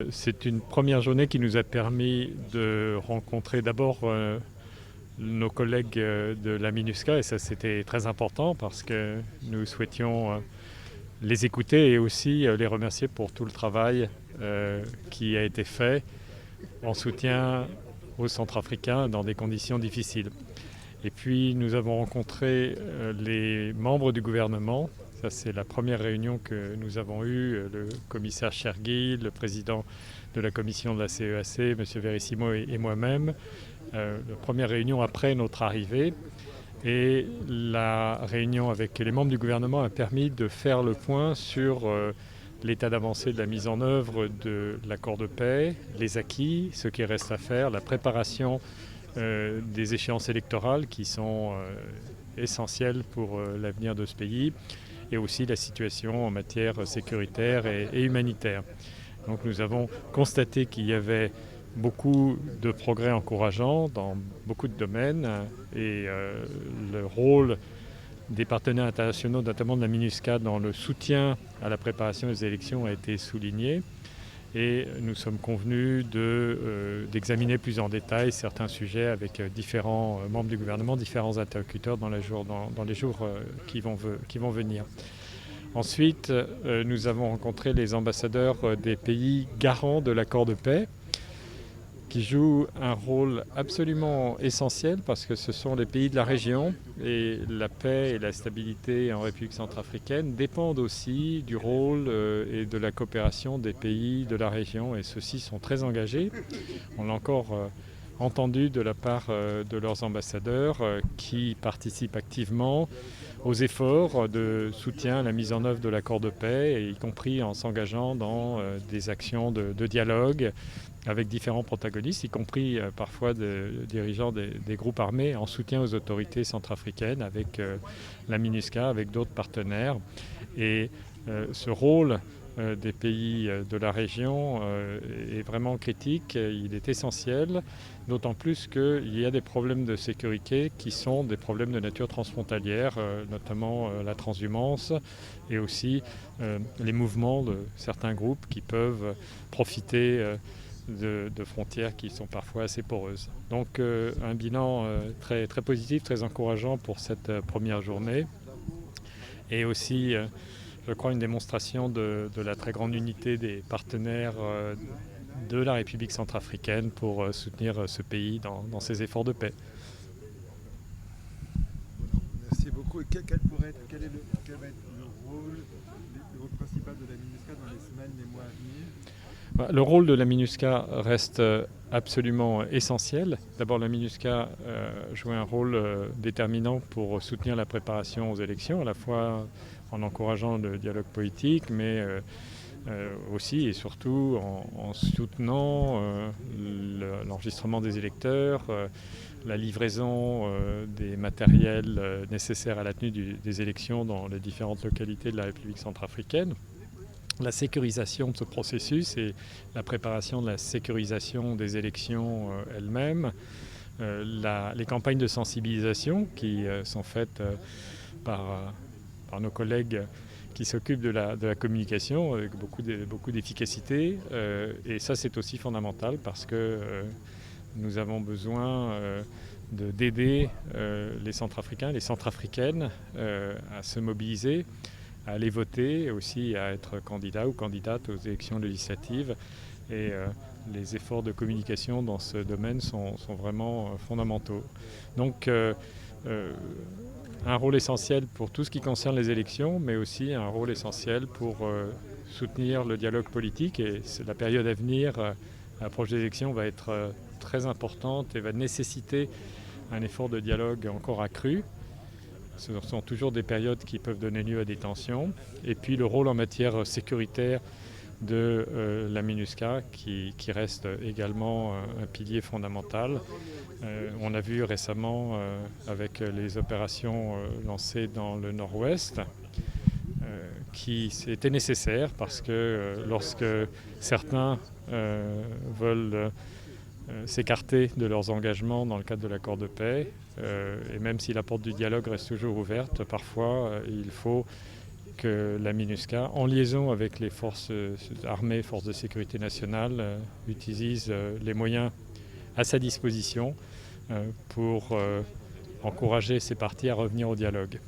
c'est une première journée qui nous a permis de rencontrer d'abord nos collègues de la MINUSCA, et ça c'était très important parce que nous souhaitions les écouter et aussi les remercier pour tout le travail qui a été fait en soutien aux Centrafricains dans des conditions difficiles. Et puis nous avons rencontré les membres du gouvernement. Ça, c'est la première réunion que nous avons eue, le commissaire Chergui, le président de la commission de la CEAC, M. Verissimo et moi-même. La première réunion après notre arrivée. Et la réunion avec les membres du gouvernement a permis de faire le point sur l'état d'avancée de la mise en œuvre de l'accord de paix, les acquis, ce qui reste à faire, la préparation des échéances électorales qui sont essentielles pour l'avenir de ce pays, et aussi la situation en matière sécuritaire et humanitaire. Donc nous avons constaté qu'il y avait beaucoup de progrès encourageants dans beaucoup de domaines, et le rôle des partenaires internationaux, notamment de la MINUSCA, dans le soutien à la préparation des élections a été souligné. Et nous sommes convenus d'examiner plus en détail certains sujets avec différents membres du gouvernement, différents interlocuteurs dans les jours qui vont venir. Ensuite, nous avons rencontré les ambassadeurs des pays garants de l'accord de paix, qui jouent un rôle absolument essentiel parce que ce sont les pays de la région, et la paix et la stabilité en République centrafricaine dépendent aussi du rôle et de la coopération des pays de la région, et ceux-ci sont très engagés. On l'a encore entendu de la part de leurs ambassadeurs qui participent activement aux efforts de soutien à la mise en œuvre de l'accord de paix, y compris en s'engageant dans des actions de dialogue avec différents protagonistes, y compris parfois dirigeants des groupes armés, en soutien aux autorités centrafricaines, avec la MINUSCA, avec d'autres partenaires. Et ce rôle des pays de la région est vraiment critique, il est essentiel, d'autant plus qu'il y a des problèmes de sécurité qui sont des problèmes de nature transfrontalière, notamment la transhumance, et aussi les mouvements de certains groupes qui peuvent profiter de frontières qui sont parfois assez poreuses. Donc un bilan très, très positif, très encourageant pour cette première journée, et aussi je crois une démonstration de la très grande unité des partenaires de la République centrafricaine pour soutenir ce pays dans ses efforts de paix. Merci beaucoup. Et quel va être le rôle principal de la MINUSCA dans les semaines, les mois à venir? Le rôle de la MINUSCA reste absolument essentiel. D'abord, la MINUSCA joue un rôle déterminant pour soutenir la préparation aux élections, à la fois en encourageant le dialogue politique, mais aussi et surtout en soutenant l'enregistrement des électeurs, la livraison des matériels nécessaires à la tenue des élections dans les différentes localités de la République centrafricaine. La sécurisation de ce processus et la préparation de la sécurisation des élections elles-mêmes, les campagnes de sensibilisation qui sont faites par nos collègues qui s'occupent de la communication avec beaucoup d'efficacité, et ça c'est aussi fondamental parce que nous avons besoin d'aider les Centrafricains, les Centrafricaines à se mobiliser, à aller voter, et aussi à être candidat ou candidate aux élections législatives. Et les efforts de communication dans ce domaine sont vraiment fondamentaux. Donc un rôle essentiel pour tout ce qui concerne les élections, mais aussi un rôle essentiel pour soutenir le dialogue politique. Et la période à venir, l'approche des élections, va être très importante et va nécessiter un effort de dialogue encore accru. Ce sont toujours des périodes qui peuvent donner lieu à des tensions. Et puis le rôle en matière sécuritaire de la MINUSCA qui reste également un pilier fondamental. On a vu récemment avec les opérations lancées dans le nord-ouest qui étaient nécessaires parce que lorsque certains veulent s'écarter de leurs engagements dans le cadre de l'accord de paix, et même si la porte du dialogue reste toujours ouverte, parfois il faut que la MINUSCA, en liaison avec les forces armées, forces de sécurité nationale, utilise les moyens à sa disposition pour encourager ces parties à revenir au dialogue.